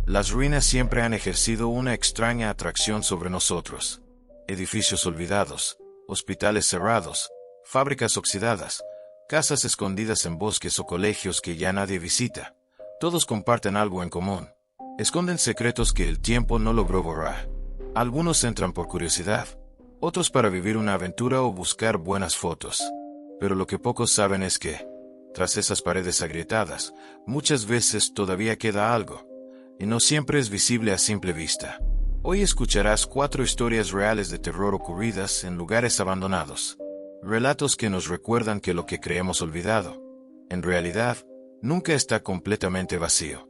Las ruinas siempre han ejercido una extraña atracción sobre nosotros. Edificios olvidados, hospitales cerrados, fábricas oxidadas, casas escondidas en bosques o colegios que ya nadie visita. Todos comparten algo en común. Esconden secretos que el tiempo no logró borrar. Algunos entran por curiosidad, otros para vivir una aventura o buscar buenas fotos. Pero lo que pocos saben es que, tras esas paredes agrietadas, muchas veces todavía queda algo, y no siempre es visible a simple vista. Hoy escucharás 4 historias reales de terror ocurridas en lugares abandonados. Relatos que nos recuerdan que lo que creemos olvidado, en realidad, nunca está completamente vacío.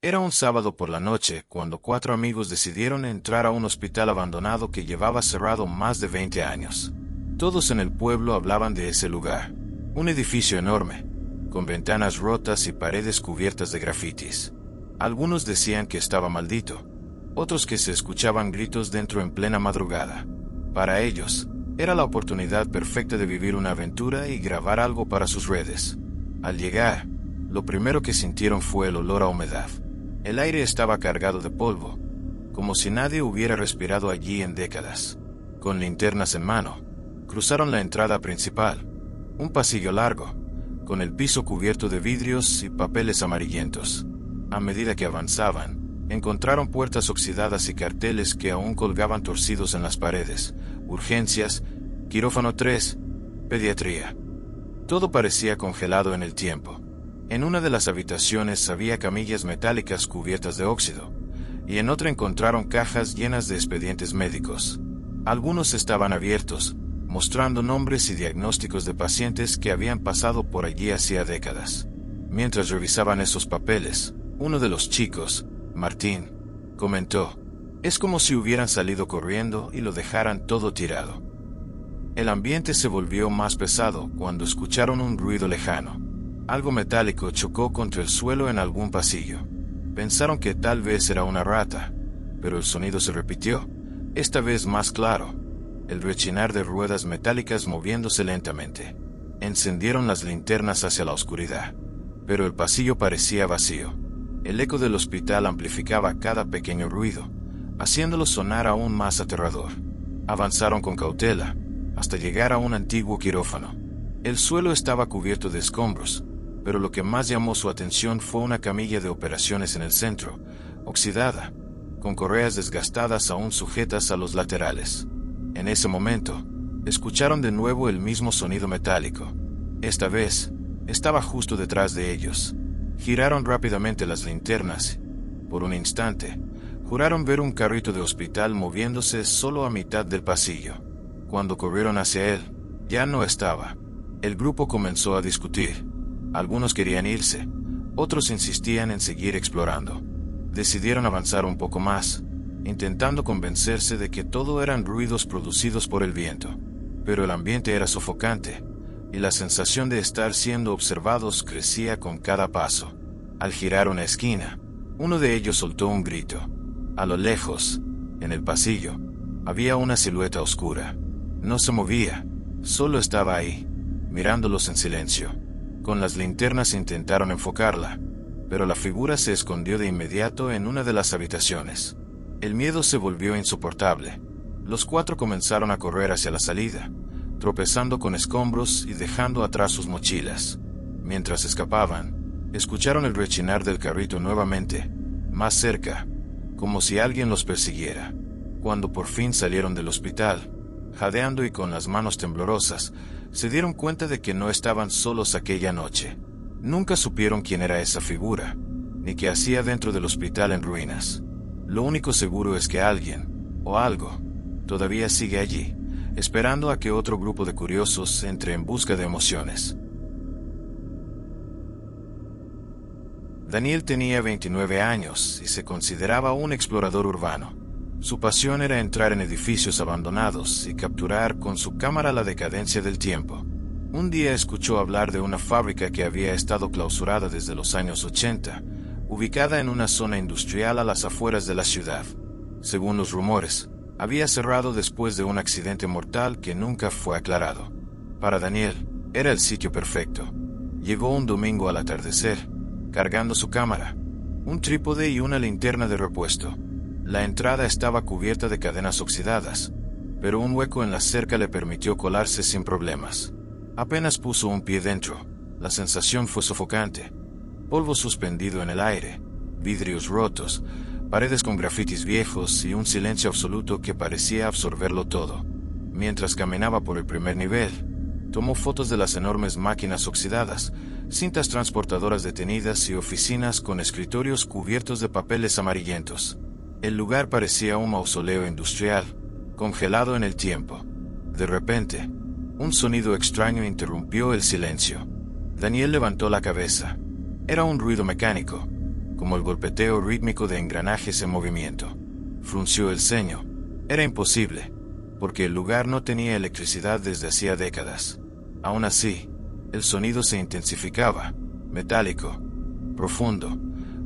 Era un sábado por la noche cuando 4 amigos decidieron entrar a un hospital abandonado que llevaba cerrado más de 20 años. Todos en el pueblo hablaban de ese lugar. Un edificio enorme, con ventanas rotas y paredes cubiertas de grafitis. Algunos decían que estaba maldito, otros que se escuchaban gritos dentro en plena madrugada. Para ellos, era la oportunidad perfecta de vivir una aventura y grabar algo para sus redes. Al llegar, lo primero que sintieron fue el olor a humedad. El aire estaba cargado de polvo, como si nadie hubiera respirado allí en décadas. Con linternas en mano, cruzaron la entrada principal, un pasillo largo, con el piso cubierto de vidrios y papeles amarillentos. A medida que avanzaban, encontraron puertas oxidadas y carteles que aún colgaban torcidos en las paredes. Urgencias, quirófano 3, pediatría. Todo parecía congelado en el tiempo. En una de las habitaciones había camillas metálicas cubiertas de óxido, y en otra encontraron cajas llenas de expedientes médicos. Algunos estaban abiertos, mostrando nombres y diagnósticos de pacientes que habían pasado por allí hacía décadas. Mientras revisaban esos papeles, uno de los chicos, Martín, comentó: «Es como si hubieran salido corriendo y lo dejaran todo tirado». El ambiente se volvió más pesado cuando escucharon un ruido lejano. Algo metálico chocó contra el suelo en algún pasillo. Pensaron que tal vez era una rata, pero el sonido se repitió, esta vez más claro, el rechinar de ruedas metálicas moviéndose lentamente. Encendieron las linternas hacia la oscuridad, pero el pasillo parecía vacío. El eco del hospital amplificaba cada pequeño ruido, haciéndolo sonar aún más aterrador. Avanzaron con cautela, hasta llegar a un antiguo quirófano. El suelo estaba cubierto de escombros, pero lo que más llamó su atención fue una camilla de operaciones en el centro, oxidada, con correas desgastadas aún sujetas a los laterales. En ese momento, escucharon de nuevo el mismo sonido metálico. Esta vez, estaba justo detrás de ellos. Giraron rápidamente las linternas. Por un instante, juraron ver un carrito de hospital moviéndose solo a mitad del pasillo. Cuando corrieron hacia él, ya no estaba. El grupo comenzó a discutir. Algunos querían irse, otros insistían en seguir explorando. Decidieron avanzar un poco más, intentando convencerse de que todo eran ruidos producidos por el viento. Pero el ambiente era sofocante, y la sensación de estar siendo observados crecía con cada paso. Al girar una esquina, uno de ellos soltó un grito. A lo lejos, en el pasillo, había una silueta oscura. No se movía, solo estaba ahí, mirándolos en silencio. Con las linternas intentaron enfocarla, pero la figura se escondió de inmediato en una de las habitaciones. El miedo se volvió insoportable. Los 4 comenzaron a correr hacia la salida, tropezando con escombros y dejando atrás sus mochilas. Mientras escapaban, escucharon el rechinar del carrito nuevamente, más cerca, como si alguien los persiguiera. Cuando por fin salieron del hospital, jadeando y con las manos temblorosas, se dieron cuenta de que no estaban solos aquella noche. Nunca supieron quién era esa figura, ni qué hacía dentro del hospital en ruinas. Lo único seguro es que alguien, o algo, todavía sigue allí, esperando a que otro grupo de curiosos entre en busca de emociones. Daniel tenía 29 años y se consideraba un explorador urbano. Su pasión era entrar en edificios abandonados y capturar con su cámara la decadencia del tiempo. Un día escuchó hablar de una fábrica que había estado clausurada desde los años 80, ubicada en una zona industrial a las afueras de la ciudad. Según los rumores, había cerrado después de un accidente mortal que nunca fue aclarado. Para Daniel, Era el sitio perfecto. Llegó un domingo al atardecer, cargando su cámara, un trípode y una linterna de repuesto. La entrada estaba cubierta de cadenas oxidadas, pero un hueco en la cerca le permitió colarse sin problemas. Apenas puso un pie dentro, la sensación fue sofocante. Polvo suspendido en el aire, vidrios rotos, paredes con grafitis viejos y un silencio absoluto que parecía absorberlo todo. Mientras caminaba por el primer nivel, tomó fotos de las enormes máquinas oxidadas, cintas transportadoras detenidas y oficinas con escritorios cubiertos de papeles amarillentos. El lugar parecía un mausoleo industrial, congelado en el tiempo. De repente, un sonido extraño interrumpió el silencio. Daniel levantó la cabeza. Era un ruido mecánico, como el golpeteo rítmico de engranajes en movimiento. Frunció el ceño. Era imposible, porque el lugar no tenía electricidad desde hacía décadas. Aún así, el sonido se intensificaba, metálico, profundo,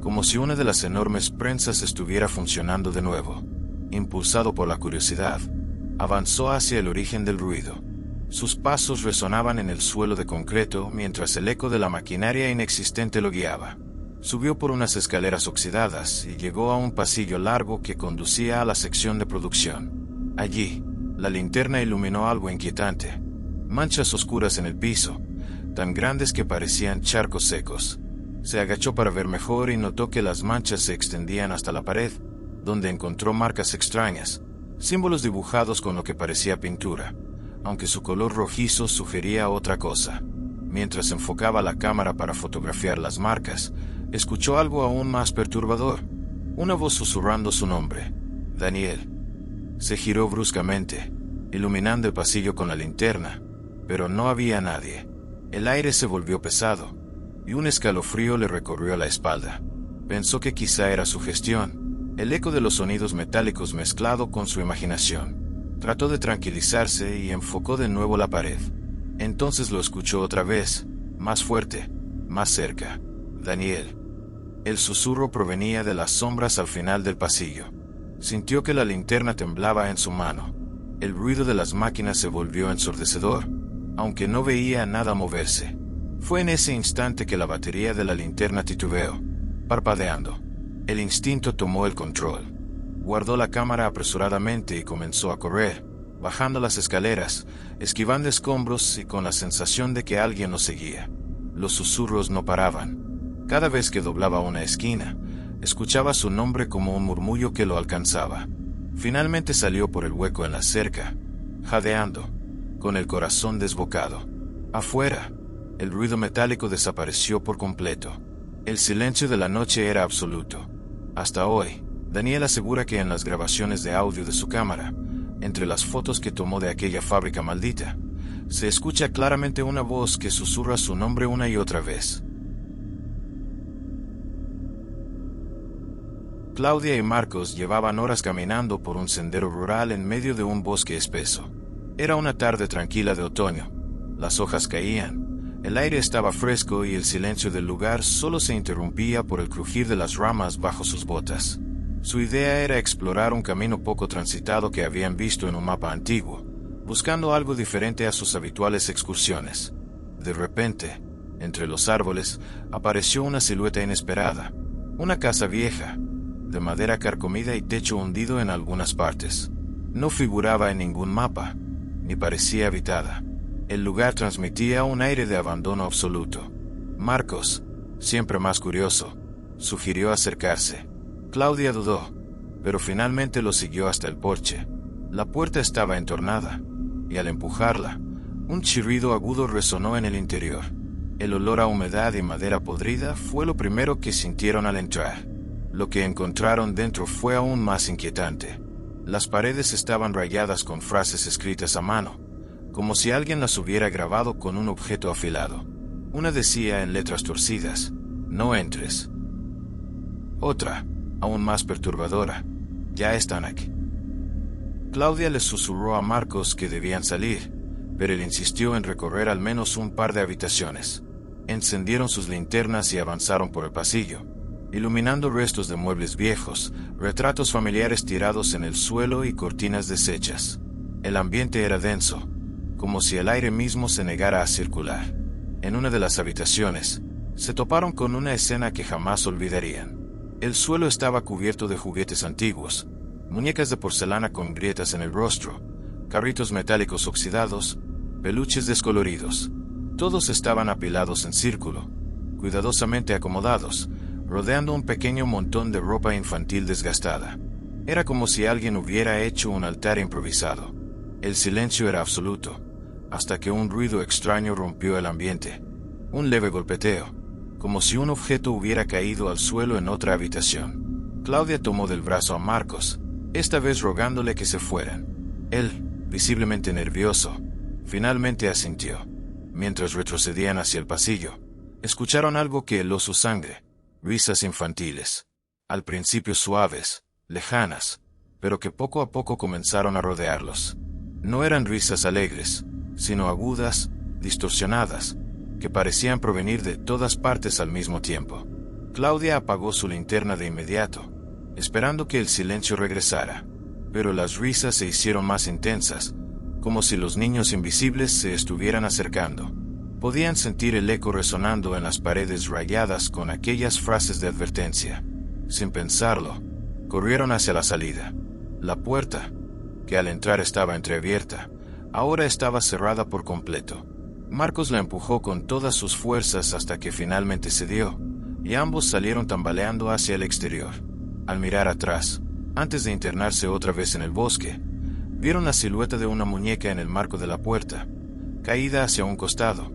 como si una de las enormes prensas estuviera funcionando de nuevo. Impulsado por la curiosidad, avanzó hacia el origen del ruido. Sus pasos resonaban en el suelo de concreto mientras el eco de la maquinaria inexistente lo guiaba. Subió por unas escaleras oxidadas y llegó a un pasillo largo que conducía a la sección de producción. Allí, la linterna iluminó algo inquietante. Manchas oscuras en el piso, tan grandes que parecían charcos secos. Se agachó para ver mejor y notó que las manchas se extendían hasta la pared, donde encontró marcas extrañas, símbolos dibujados con lo que parecía pintura, aunque su color rojizo sugería otra cosa. Mientras enfocaba la cámara para fotografiar las marcas, escuchó algo aún más perturbador. Una voz susurrando su nombre. Daniel. Se giró bruscamente, iluminando el pasillo con la linterna, pero no había nadie. El aire se volvió pesado, y un escalofrío le recorrió la espalda. Pensó que quizá era su gestión, el eco de los sonidos metálicos mezclado con su imaginación. Trató de tranquilizarse y enfocó de nuevo la pared. Entonces lo escuchó otra vez, más fuerte, más cerca. Daniel. El susurro provenía de las sombras al final del pasillo. Sintió que la linterna temblaba en su mano. El ruido de las máquinas se volvió ensordecedor, aunque no veía nada moverse. Fue en ese instante que la batería de la linterna titubeó, parpadeando. El instinto tomó el control. Guardó la cámara apresuradamente y comenzó a correr, bajando las escaleras, esquivando escombros y con la sensación de que alguien lo seguía. Los susurros no paraban. Cada vez que doblaba una esquina, escuchaba su nombre como un murmullo que lo alcanzaba. Finalmente salió por el hueco en la cerca, jadeando, con el corazón desbocado. Afuera, el ruido metálico desapareció por completo. El silencio de la noche era absoluto. Hasta hoy, Daniel asegura que en las grabaciones de audio de su cámara, entre las fotos que tomó de aquella fábrica maldita, se escucha claramente una voz que susurra su nombre una y otra vez. Claudia y Marcos llevaban horas caminando por un sendero rural en medio de un bosque espeso. Era una tarde tranquila de otoño. Las hojas caían, el aire estaba fresco y el silencio del lugar solo se interrumpía por el crujir de las ramas bajo sus botas. Su idea era explorar un camino poco transitado que habían visto en un mapa antiguo, buscando algo diferente a sus habituales excursiones. De repente, entre los árboles, apareció una silueta inesperada. Una casa vieja, de madera carcomida y techo hundido en algunas partes. No figuraba en ningún mapa, ni parecía habitada. El lugar transmitía un aire de abandono absoluto. Marcos, siempre más curioso, sugirió acercarse. Claudia dudó, pero finalmente lo siguió hasta el porche. La puerta estaba entornada, y al empujarla, un chirrido agudo resonó en el interior. El olor a humedad y madera podrida fue lo primero que sintieron al entrar. Lo que encontraron dentro fue aún más inquietante. Las paredes estaban rayadas con frases escritas a mano, como si alguien las hubiera grabado con un objeto afilado. Una decía en letras torcidas, "No entres". Otra, aún más perturbadora, "Ya están aquí". Claudia les susurró a Marcos que debían salir, pero él insistió en recorrer al menos un par de habitaciones. Encendieron sus linternas y avanzaron por el pasillo, iluminando restos de muebles viejos, retratos familiares tirados en el suelo y cortinas deshechas. El ambiente era denso, como si el aire mismo se negara a circular. En una de las habitaciones, se toparon con una escena que jamás olvidarían. El suelo estaba cubierto de juguetes antiguos, muñecas de porcelana con grietas en el rostro, carritos metálicos oxidados, peluches descoloridos. Todos estaban apilados en círculo, cuidadosamente acomodados, rodeando un pequeño montón de ropa infantil desgastada. Era como si alguien hubiera hecho un altar improvisado. El silencio era absoluto, hasta que un ruido extraño rompió el ambiente. Un leve golpeteo, como si un objeto hubiera caído al suelo en otra habitación. Claudia tomó del brazo a Marcos, esta vez rogándole que se fueran. Él, visiblemente nervioso, finalmente asintió. Mientras retrocedían hacia el pasillo, escucharon algo que heló su sangre: risas infantiles. Al principio suaves, lejanas, pero que poco a poco comenzaron a rodearlos. No eran risas alegres, sino agudas, distorsionadas, que parecían provenir de todas partes al mismo tiempo. Claudia apagó su linterna de inmediato, esperando que el silencio regresara, pero las risas se hicieron más intensas, como si los niños invisibles se estuvieran acercando. Podían sentir el eco resonando en las paredes rayadas con aquellas frases de advertencia. Sin pensarlo, corrieron hacia la salida. La puerta, que al entrar estaba entreabierta, ahora estaba cerrada por completo. Marcos la empujó con todas sus fuerzas hasta que finalmente cedió, y ambos salieron tambaleando hacia el exterior. Al mirar atrás, antes de internarse otra vez en el bosque, vieron la silueta de una muñeca en el marco de la puerta, caída hacia un costado,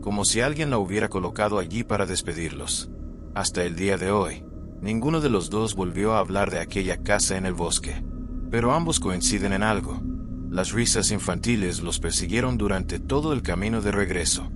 como si alguien la hubiera colocado allí para despedirlos. Hasta el día de hoy, ninguno de los dos volvió a hablar de aquella casa en el bosque, pero ambos coinciden en algo: las risas infantiles los persiguieron durante todo el camino de regreso.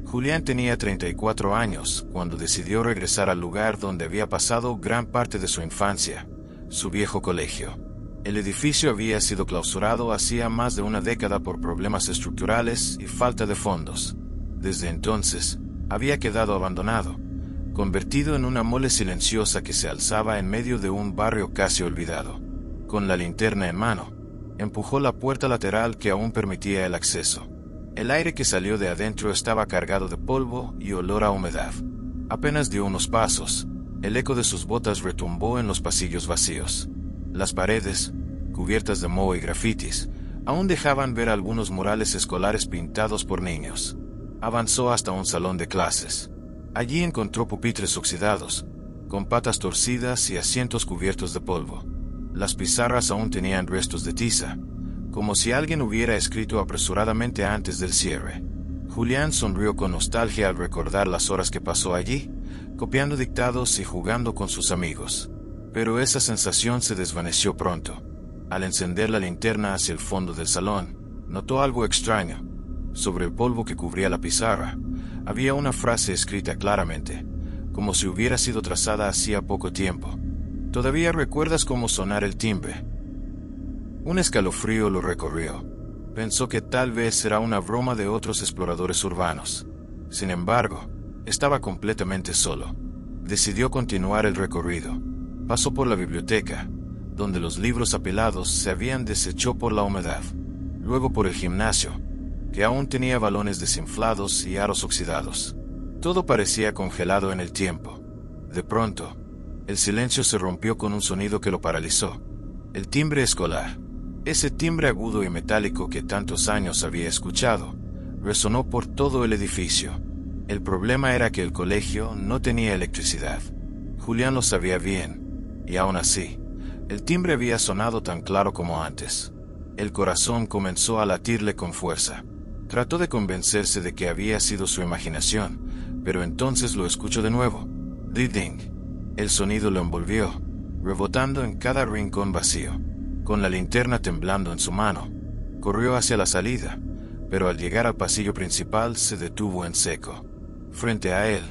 Julián tenía 34 años cuando decidió regresar al lugar donde había pasado gran parte de su infancia, su viejo colegio. El edificio había sido clausurado hacía más de una década por problemas estructurales y falta de fondos. Desde entonces, había quedado abandonado, convertido en una mole silenciosa que se alzaba en medio de un barrio casi olvidado. Con la linterna en mano, empujó la puerta lateral que aún permitía el acceso. El aire que salió de adentro estaba cargado de polvo y olor a humedad. Apenas dio unos pasos, el eco de sus botas retumbó en los pasillos vacíos. Las paredes, cubiertas de moho y grafitis, aún dejaban ver algunos murales escolares pintados por niños. Avanzó hasta un salón de clases. Allí encontró pupitres oxidados, con patas torcidas y asientos cubiertos de polvo. Las pizarras aún tenían restos de tiza, como si alguien hubiera escrito apresuradamente antes del cierre. Julián sonrió con nostalgia al recordar las horas que pasó allí, copiando dictados y jugando con sus amigos. Pero esa sensación se desvaneció pronto. Al encender la linterna hacia el fondo del salón, notó algo extraño. Sobre el polvo que cubría la pizarra, había una frase escrita claramente, como si hubiera sido trazada hacía poco tiempo. ¿Todavía recuerdas cómo sonar el timbre? Un escalofrío lo recorrió. Pensó que tal vez era una broma de otros exploradores urbanos. Sin embargo, estaba completamente solo. Decidió continuar el recorrido. Pasó por la biblioteca, donde los libros apilados se habían deshecho por la humedad. Luego por el gimnasio, que aún tenía balones desinflados y aros oxidados. Todo parecía congelado en el tiempo. De pronto, el silencio se rompió con un sonido que lo paralizó. El timbre escolar. Ese timbre agudo y metálico que tantos años había escuchado, resonó por todo el edificio. El problema era que el colegio no tenía electricidad. Julián lo sabía bien, y aún así, el timbre había sonado tan claro como antes. El corazón comenzó a latirle con fuerza. Trató de convencerse de que había sido su imaginación, pero entonces lo escuchó de nuevo. Ding. El sonido lo envolvió, rebotando en cada rincón vacío. Con la linterna temblando en su mano, corrió hacia la salida, pero al llegar al pasillo principal se detuvo en seco. Frente a él,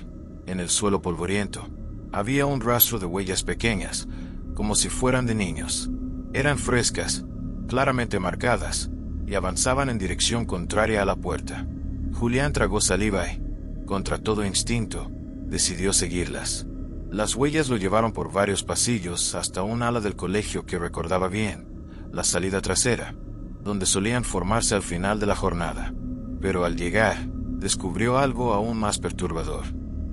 en el suelo polvoriento, había un rastro de huellas pequeñas, como si fueran de niños. Eran frescas, claramente marcadas, y avanzaban en dirección contraria a la puerta. Julián tragó saliva y, contra todo instinto, decidió seguirlas. Las huellas lo llevaron por varios pasillos hasta un ala del colegio que recordaba bien, la salida trasera, donde solían formarse al final de la jornada. Pero al llegar, descubrió algo aún más perturbador.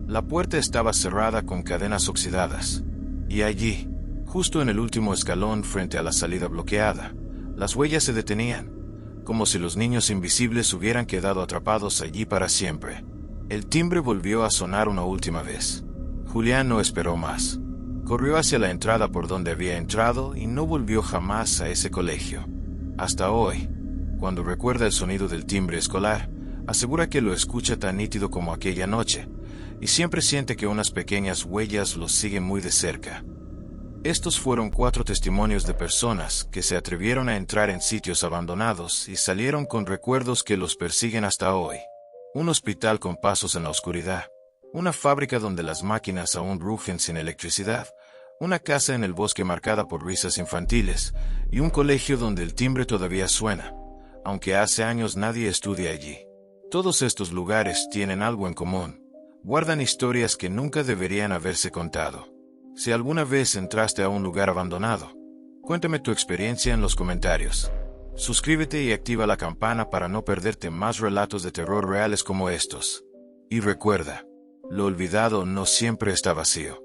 La puerta estaba cerrada con cadenas oxidadas, y allí, justo en el último escalón frente a la salida bloqueada, las huellas se detenían, como si los niños invisibles hubieran quedado atrapados allí para siempre. El timbre volvió a sonar una última vez. Julián no esperó más. Corrió hacia la entrada por donde había entrado y no volvió jamás a ese colegio. Hasta hoy, cuando recuerda el sonido del timbre escolar, asegura que lo escucha tan nítido como aquella noche, y siempre siente que unas pequeñas huellas lo siguen muy de cerca. Estos fueron 4 testimonios de personas que se atrevieron a entrar en sitios abandonados y salieron con recuerdos que los persiguen hasta hoy. Un hospital con pasos en la oscuridad, una fábrica donde las máquinas aún rugen sin electricidad, una casa en el bosque marcada por risas infantiles y un colegio donde el timbre todavía suena, aunque hace años nadie estudia allí. Todos estos lugares tienen algo en común. Guardan historias que nunca deberían haberse contado. Si alguna vez entraste a un lugar abandonado, cuéntame tu experiencia en los comentarios. Suscríbete y activa la campana para no perderte más relatos de terror reales como estos. Y recuerda, lo olvidado no siempre está vacío.